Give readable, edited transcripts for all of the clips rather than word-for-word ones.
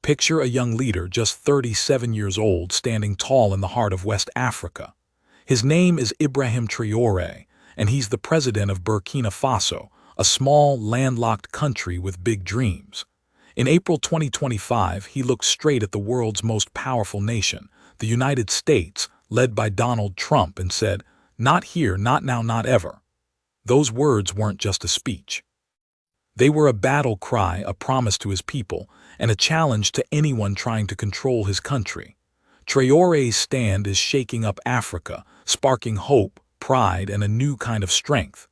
Picture a young leader just 37 years old standing tall in the heart of West Africa. His name is Ibrahim Traoré, and he's the president of Burkina Faso, a small, landlocked country with big dreams. In April 2025, he looked straight at the world's most powerful nation, the United States, led by Donald Trump, and said, "Not here, not now, not ever." Those words weren't just a speech. They were a battle cry, a promise to his people, and a challenge to anyone trying to control his country. Traoré's stand is shaking up Africa, sparking hope, pride, and a new kind of strength.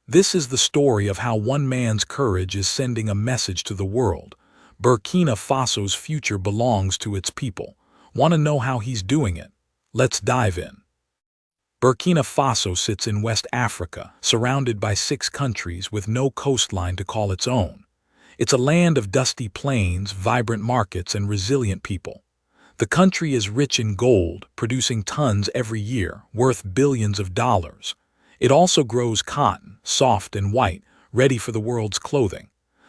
This is the story of how one man's courage is sending a message to the world. Burkina Faso's future belongs to its people. Want to know how he's doing it? Let's dive in. Burkina Faso sits in West Africa, surrounded by 6 countries with no coastline to call its own. It's a land of dusty plains, vibrant markets, and resilient people. The country is rich in gold, producing tons every year, worth billions of dollars. It also grows cotton, soft and white, ready for the world's clothing.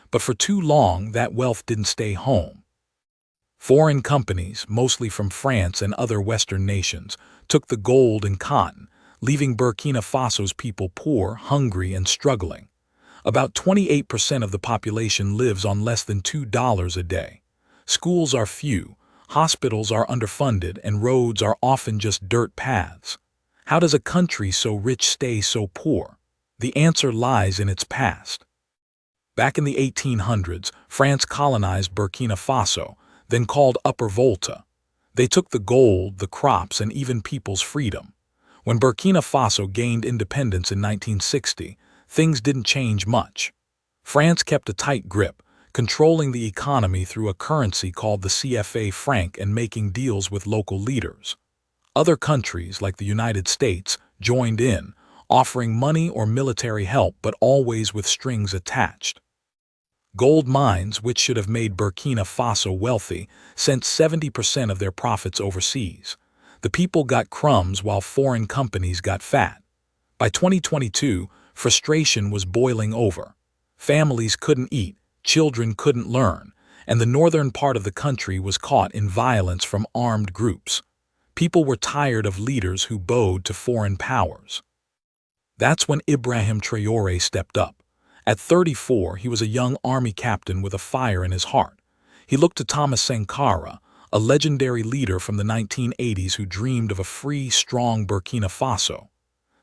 But for too long, that wealth didn't stay home. Foreign companies, mostly from France and other Western nations, took the gold and cotton, leaving Burkina Faso's people poor, hungry, and struggling. About 28% of the population lives on less than $2 a day. Schools are few, hospitals are underfunded, and roads are often just dirt paths. How does a country so rich stay so poor? The answer lies in its past. Back in the 1800s, France colonized Burkina Faso, then called Upper Volta. They took the gold, the crops, and even people's freedom. When Burkina Faso gained independence in 1960, things didn't change much. France kept a tight grip, controlling the economy through a currency called the CFA franc and making deals with local leaders. Other countries, like the United States, joined in, offering money or military help, but always with strings attached. Gold mines, which should have made Burkina Faso wealthy, sent 70% of their profits overseas. The people got crumbs while foreign companies got fat. By 2022, frustration was boiling over. Families couldn't eat, children couldn't learn, and the northern part of the country was caught in violence from armed groups. People were tired of leaders who bowed to foreign powers. That's when Ibrahim Traoré stepped up. At 34, he was a young army captain with a fire in his heart. He looked to Thomas Sankara, a legendary leader from the 1980s who dreamed of a free, strong Burkina Faso.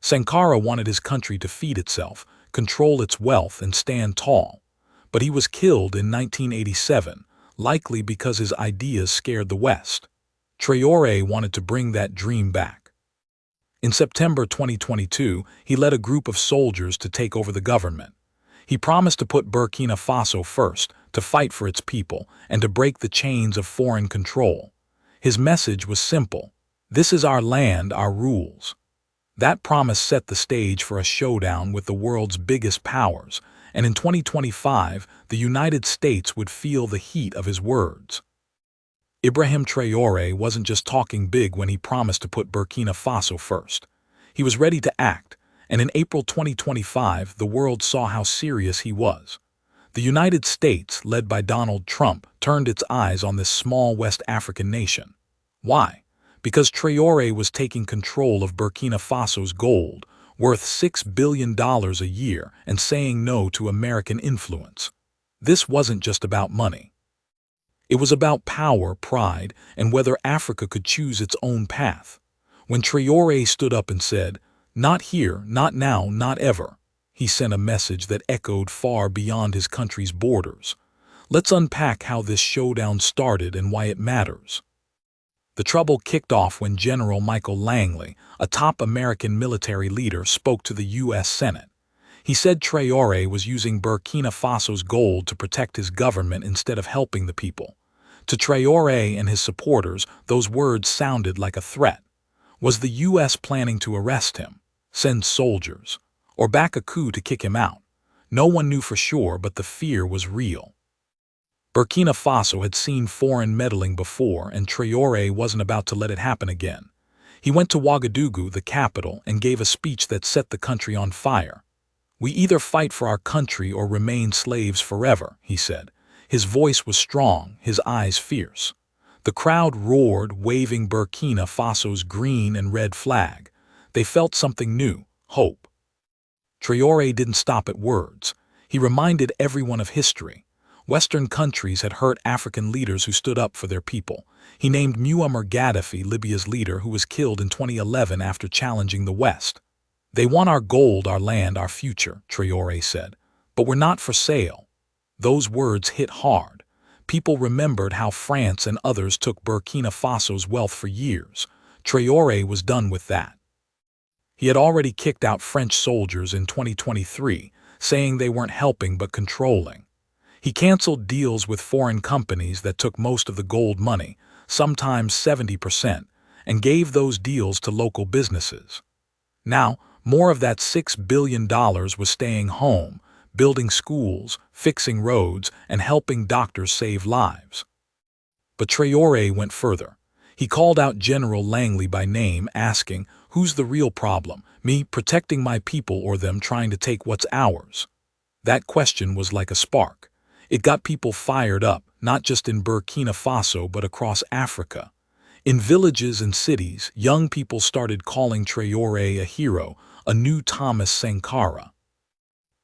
Sankara wanted his country to feed itself, control its wealth, and stand tall. But he was killed in 1987, likely because his ideas scared the West. Traoré wanted to bring that dream back. In September 2022, he led a group of soldiers to take over the government. He promised to put Burkina Faso first, to fight for its people, and to break the chains of foreign control. His message was simple: this is our land, our rules. That promise set the stage for a showdown with the world's biggest powers, and in 2025, the United States would feel the heat of his words. Ibrahim Traoré wasn't just talking big when he promised to put Burkina Faso first. He was ready to act. And in April 2025, the world saw how serious he was. The United States, led by Donald Trump, turned its eyes on this small West African nation. Why? Because Traoré was taking control of Burkina Faso's gold, worth $6 billion a year, and saying no to American influence. This wasn't just about money. It was about power, pride, and whether Africa could choose its own path. When Traoré stood up and said, "Not here, not now, not ever," he sent a message that echoed far beyond his country's borders. Let's unpack how this showdown started and why it matters. The trouble kicked off when General Michael Langley, a top American military leader, spoke to the U.S. Senate. He said Traoré was using Burkina Faso's gold to protect his government instead of helping the people. To Traoré and his supporters, those words sounded like a threat. Was the U.S. planning to arrest him, send soldiers, or back a coup to kick him out? No one knew for sure, but the fear was real. Burkina Faso had seen foreign meddling before, and Traoré wasn't about to let it happen again. He went to Ouagadougou, the capital, and gave a speech that set the country on fire. "We either fight for our country or remain slaves forever," he said. His voice was strong, his eyes fierce. The crowd roared, waving Burkina Faso's green and red flag. They felt something new, hope. Traoré didn't stop at words. He reminded everyone of history. Western countries had hurt African leaders who stood up for their people. He named Muammar Gaddafi, Libya's leader, who was killed in 2011 after challenging the West. "They want our gold, our land, our future," Traoré said. "But we're not for sale." Those words hit hard. People remembered how France and others took Burkina Faso's wealth for years. Traoré was done with that. He had already kicked out French soldiers in 2023, saying they weren't helping but controlling. He canceled deals with foreign companies that took most of the gold money, sometimes 70%, and gave those deals to local businesses. Now, more of that $6 billion was staying home, building schools, fixing roads, and helping doctors save lives. But Traoré went further. He called out General Langley by name, asking, "Who's the real problem? Me protecting my people or them trying to take what's ours?" That question was like a spark. It got people fired up, not just in Burkina Faso but across Africa. In villages and cities, young people started calling Traoré a hero, a new Thomas Sankara.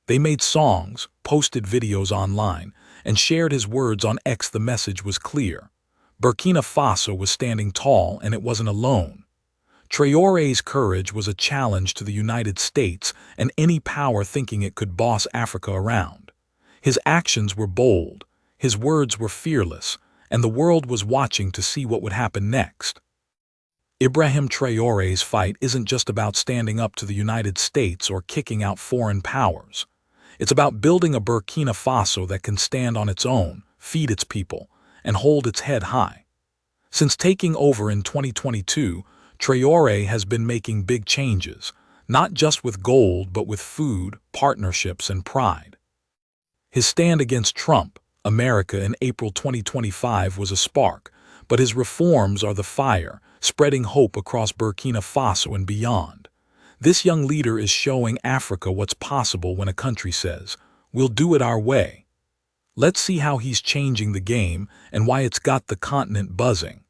They made songs, posted videos online, and shared his words on X. The message was clear. Burkina Faso was standing tall, and it wasn't alone. Traoré's courage was a challenge to the United States and any power thinking it could boss Africa around. His actions were bold, his words were fearless, and the world was watching to see what would happen next. Ibrahim Traoré's fight isn't just about standing up to the United States or kicking out foreign powers. It's about building a Burkina Faso that can stand on its own, feed its people, and hold its head high. Since taking over in 2022, Traoré has been making big changes, not just with gold but with food, partnerships, and pride. His stand against Trump, America in April 2025 was a spark, but his reforms are the fire, spreading hope across Burkina Faso and beyond. This young leader is showing Africa what's possible when a country says, "We'll do it our way." Let's see how he's changing the game and why it's got the continent buzzing.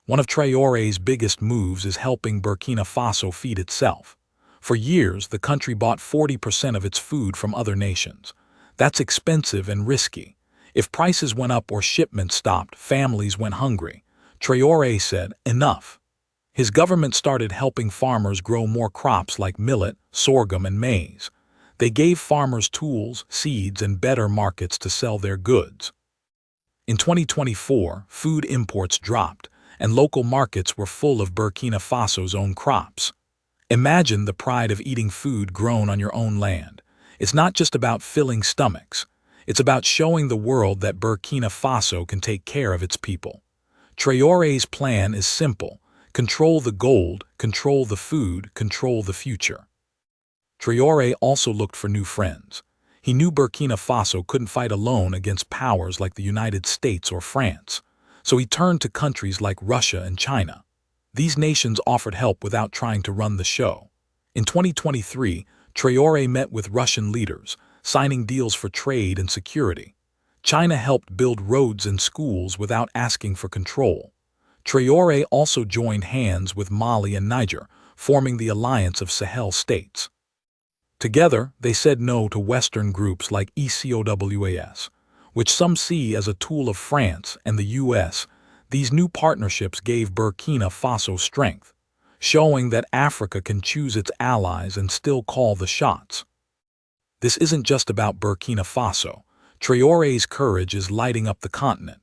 One of Traoré's biggest moves is helping Burkina Faso feed itself. For years, the country bought 40% of its food from other nations. That's expensive and risky. If prices went up or shipments stopped, families went hungry. Traoré said, "Enough." His government started helping farmers grow more crops like millet, sorghum, and maize. They gave farmers tools, seeds, and better markets to sell their goods. In 2024, food imports dropped, and local markets were full of Burkina Faso's own crops. Imagine the pride of eating food grown on your own land. It's not just about filling stomachs. It's about showing the world that Burkina Faso can take care of its people. Traoré's plan is simple. Control the gold, control the food, control the future. Traoré also looked for new friends. He knew Burkina Faso couldn't fight alone against powers like the United States or France. So he turned to countries like Russia and China. These nations offered help without trying to run the show. In 2023, Traoré met with Russian leaders, signing deals for trade and security. China helped build roads and schools without asking for control. Traoré also joined hands with Mali and Niger, forming the alliance of Sahel states. Together, they said no to Western groups like ECOWAS, which some see as a tool of France and the US. These new partnerships gave Burkina Faso strength, showing that Africa can choose its allies and still call the shots. This isn't just about Burkina Faso. Traoré's courage is lighting up the continent.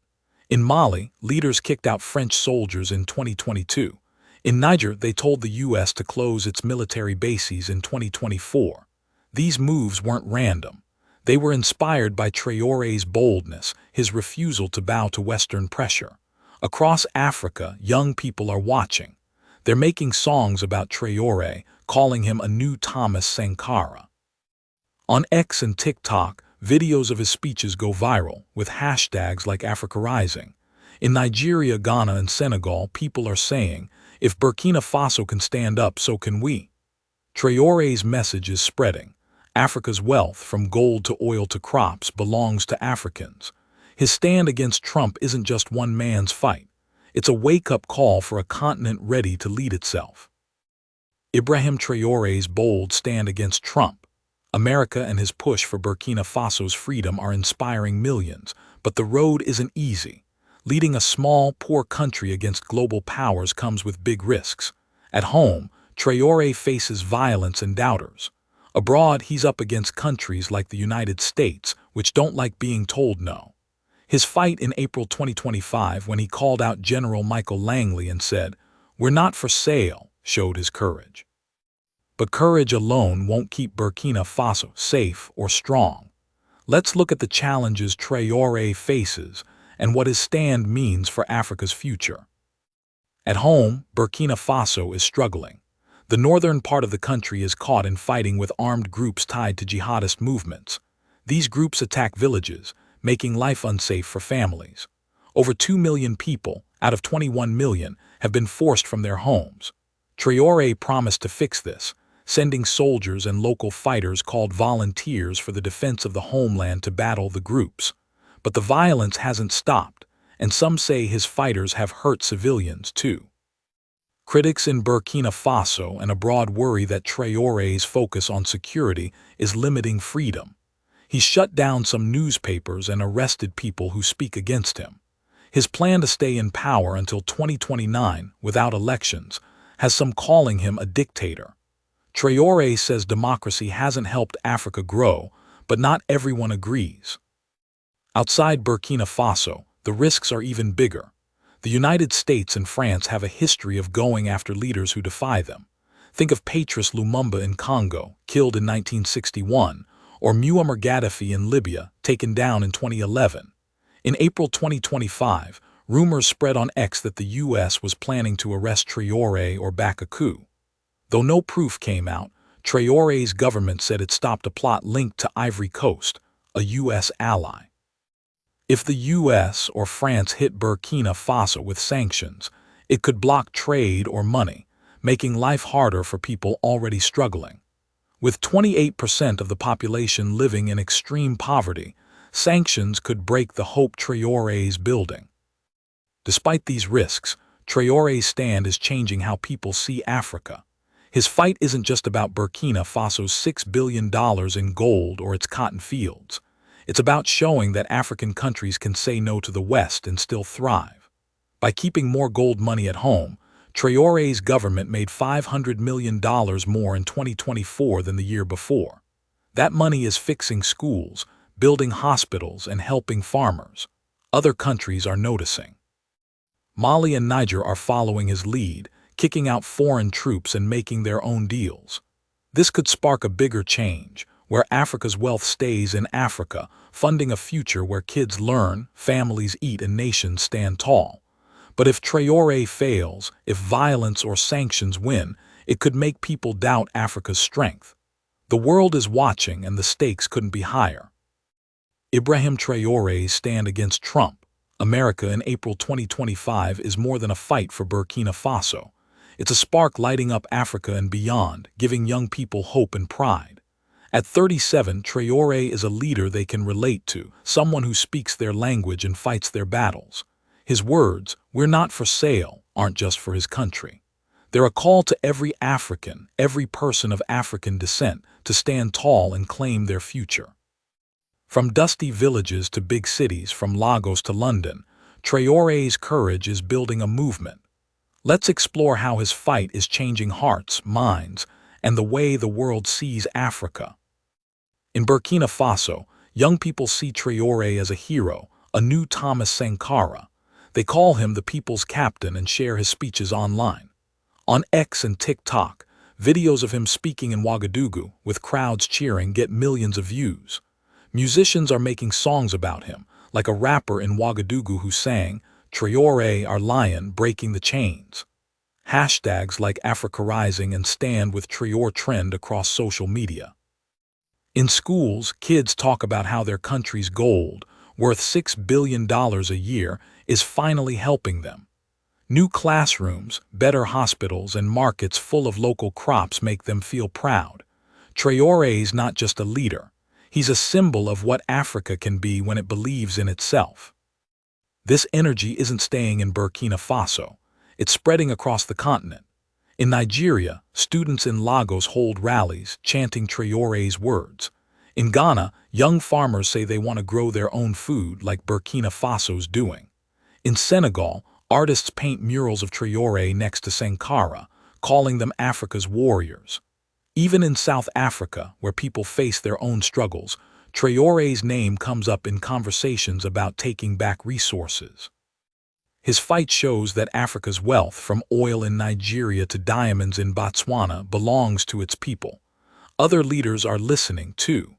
In Mali, leaders kicked out French soldiers in 2022. In Niger, they told the US to close its military bases in 2024. These moves weren't random. They were inspired by Traoré's boldness, his refusal to bow to Western pressure. Across Africa, young people are watching. They're making songs about Traoré, calling him a new Thomas Sankara. On X and TikTok, videos of his speeches go viral, with hashtags like Africa Rising. In Nigeria, Ghana, and Senegal, people are saying, "If Burkina Faso can stand up, so can we." Traoré's message is spreading. Africa's wealth, from gold to oil to crops, belongs to Africans. His stand against Trump isn't just one man's fight. It's a wake-up call for a continent ready to lead itself. Ibrahim Traoré's bold stand against Trump. America and his push for Burkina Faso's freedom are inspiring millions, but the road isn't easy. Leading a small, poor country against global powers comes with big risks. At home, Traoré faces violence and doubters. Abroad, he's up against countries like the United States, which don't like being told no. His fight in April 2025, when he called out General Michael Langley and said, "We're not for sale," showed his courage. But courage alone won't keep Burkina Faso safe or strong. Let's look at the challenges Traoré faces and what his stand means for Africa's future. At home, Burkina Faso is struggling. The northern part of the country is caught in fighting with armed groups tied to jihadist movements. These groups attack villages, making life unsafe for families. Over 2 million people, out of 21 million, have been forced from their homes. Traoré promised to fix this, sending soldiers and local fighters called volunteers for the defense of the homeland to battle the groups. But the violence hasn't stopped, and some say his fighters have hurt civilians too. Critics in Burkina Faso and abroad worry that Traoré's focus on security is limiting freedom. He's shut down some newspapers and arrested people who speak against him. His plan to stay in power until 2029 without elections has some calling him a dictator. Traoré says democracy hasn't helped Africa grow, but not everyone agrees. Outside Burkina Faso, the risks are even bigger. The United States and France have a history of going after leaders who defy them. Think of Patrice Lumumba in Congo, killed in 1961, or Muammar Gaddafi in Libya, taken down in 2011. In April 2025, rumors spread on X that the U.S. was planning to arrest Traoré or back a coup. Though no proof came out, Traoré's government said it stopped a plot linked to Ivory Coast, a U.S. ally. If the U.S. or France hit Burkina Faso with sanctions, it could block trade or money, making life harder for people already struggling. With 28% of the population living in extreme poverty, sanctions could break the hope Traoré's building. Despite these risks, Traoré's stand is changing how people see Africa. His fight isn't just about Burkina Faso's $6 billion in gold or its cotton fields. It's about showing that African countries can say no to the West and still thrive. By keeping more gold money at home, Traoré's government made $500 million more in 2024 than the year before. That money is fixing schools, building hospitals, and helping farmers. Other countries are noticing. Mali and Niger are following his lead, kicking out foreign troops and making their own deals. This could spark a bigger change, where Africa's wealth stays in Africa, funding a future where kids learn, families eat, and nations stand tall. But if Traoré fails, if violence or sanctions win, it could make people doubt Africa's strength. The world is watching and the stakes couldn't be higher. Ibrahim Traoré's stand against Trump, America in April 2025 is more than a fight for Burkina Faso. It's a spark lighting up Africa and beyond, giving young people hope and pride. At 37, Traoré is a leader they can relate to, someone who speaks their language and fights their battles. His words, "We're not for sale," aren't just for his country. They're a call to every African, every person of African descent, to stand tall and claim their future. From dusty villages to big cities, from Lagos to London, Traoré's courage is building a movement. Let's explore how his fight is changing hearts, minds, and the way the world sees Africa. In Burkina Faso, young people see Traoré as a hero, a new Thomas Sankara. They call him the people's captain and share his speeches online. On X and TikTok, videos of him speaking in Ouagadougou, with crowds cheering, get millions of views. Musicians are making songs about him, like a rapper in Ouagadougou who sang, "Traoré, our lion, breaking the chains." Hashtags like Africarising and Stand with Traoré trend across social media. In schools, kids talk about how their country's gold, worth $6 billion a year, is finally helping them. New classrooms, better hospitals, and markets full of local crops make them feel proud. Traoré's not just a leader. He's a symbol of what Africa can be when it believes in itself. This energy isn't staying in Burkina Faso. It's spreading across the continent. In Nigeria, students in Lagos hold rallies, chanting Traoré's words. In Ghana, young farmers say they want to grow their own food like Burkina Faso's doing. In Senegal, artists paint murals of Traoré next to Sankara, calling them Africa's warriors. Even in South Africa, where people face their own struggles, Traoré's name comes up in conversations about taking back resources. His fight shows that Africa's wealth, from oil in Nigeria to diamonds in Botswana, belongs to its people. Other leaders are listening, too.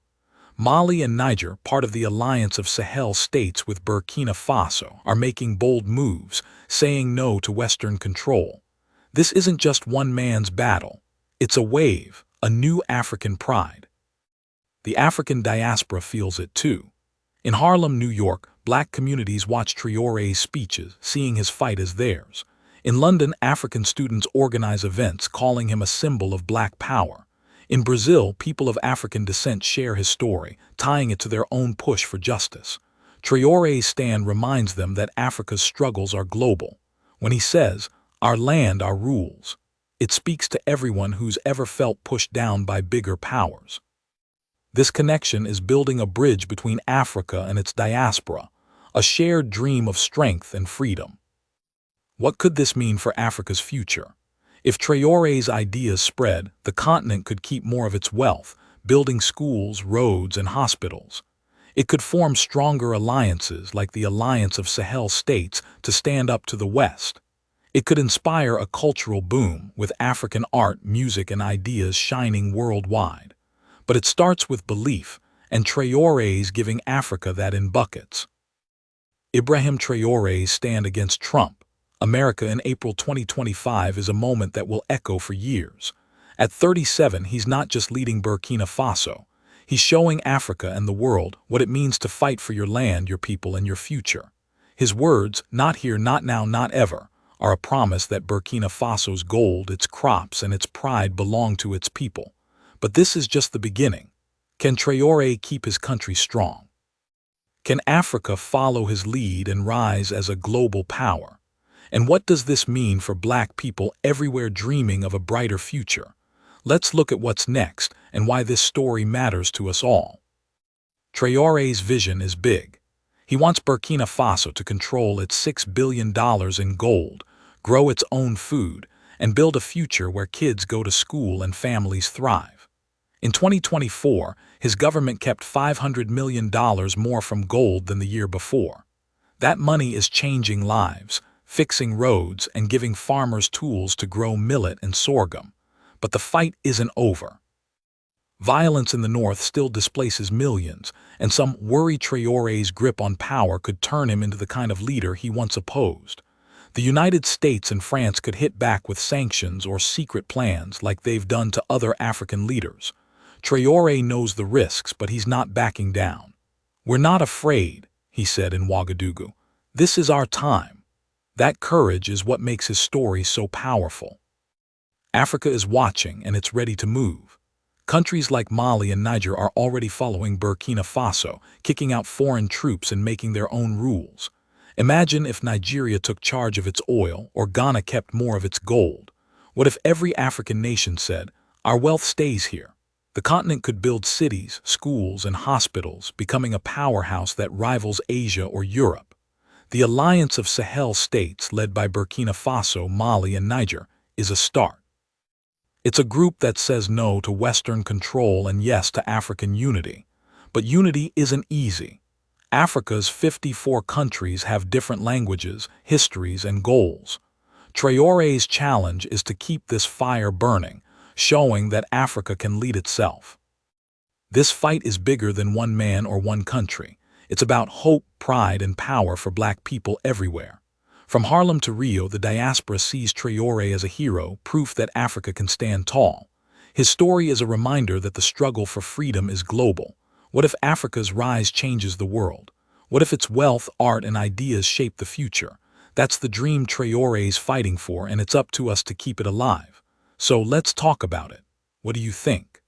Mali and Niger, part of the alliance of Sahel states with Burkina Faso, are making bold moves, saying no to Western control. This isn't just one man's battle. It's a wave, a new African pride. The African diaspora feels it too. In Harlem, New York, black communities watch Traoré's speeches, seeing his fight as theirs. In London, African students organize events calling him a symbol of black power. In Brazil, people of African descent share his story, tying it to their own push for justice. Traoré's stand reminds them that Africa's struggles are global. When he says, "Our land, our rules," it speaks to everyone who's ever felt pushed down by bigger powers. This connection is building a bridge between Africa and its diaspora, a shared dream of strength and freedom. What could this mean for Africa's future? If Traoré's ideas spread, the continent could keep more of its wealth, building schools, roads, and hospitals. It could form stronger alliances like the Alliance of Sahel States to stand up to the West. It could inspire a cultural boom, with African art, music, and ideas shining worldwide. But it starts with belief, and Traoré's giving Africa that in buckets. Ibrahim Traoré's stand against Trump, America in April 2025 is a moment that will echo for years. At 37, he's not just leading Burkina Faso. He's showing Africa and the world what it means to fight for your land, your people, and your future. His words, "Not here, not now, not ever," are a promise that Burkina Faso's gold, its crops, and its pride belong to its people. But this is just the beginning. Can Traoré keep his country strong? Can Africa follow his lead and rise as a global power? And what does this mean for black people everywhere dreaming of a brighter future? Let's look at what's next and why this story matters to us all. Traoré's vision is big. He wants Burkina Faso to control its $6 billion in gold, grow its own food, and build a future where kids go to school and families thrive. In 2024, his government kept $500 million more from gold than the year before. That money is changing lives, fixing roads, and giving farmers tools to grow millet and sorghum. But the fight isn't over. Violence in the north still displaces millions, and some worry Traoré's grip on power could turn him into the kind of leader he once opposed. The United States and France could hit back with sanctions or secret plans like they've done to other African leaders. Traoré knows the risks, but he's not backing down. "We're not afraid," he said in Ouagadougou. "This is our time." That courage is what makes his story so powerful. Africa is watching, and it's ready to move. Countries like Mali and Niger are already following Burkina Faso, kicking out foreign troops and making their own rules. Imagine if Nigeria took charge of its oil or Ghana kept more of its gold. What if every African nation said, "Our wealth stays here"? The continent could build cities, schools, and hospitals, becoming a powerhouse that rivals Asia or Europe. The Alliance of Sahel States, led by Burkina Faso, Mali, and Niger, is a start. It's a group that says no to Western control and yes to African unity. But unity isn't easy. Africa's 54 countries have different languages, histories, and goals. Traoré's challenge is to keep this fire burning, showing that Africa can lead itself. This fight is bigger than one man or one country. It's about hope, pride, and power for black people everywhere. From Harlem to Rio, the diaspora sees Traoré as a hero, proof that Africa can stand tall. His story is a reminder that the struggle for freedom is global. What if Africa's rise changes the world? What if its wealth, art, and ideas shape the future? That's the dream Traoré's fighting for, and it's up to us to keep it alive. So let's talk about it. What do you think?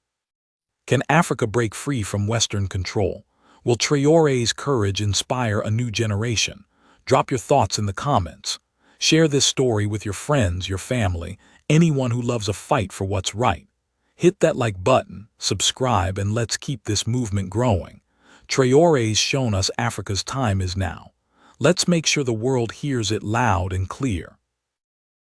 Can Africa break free from Western control? Will Traoré's courage inspire a new generation? Drop your thoughts in the comments. Share this story with your friends, your family, anyone who loves a fight for what's right. Hit that like button, subscribe, and let's keep this movement growing. Traoré's shown us Africa's time is now. Let's make sure the world hears it loud and clear.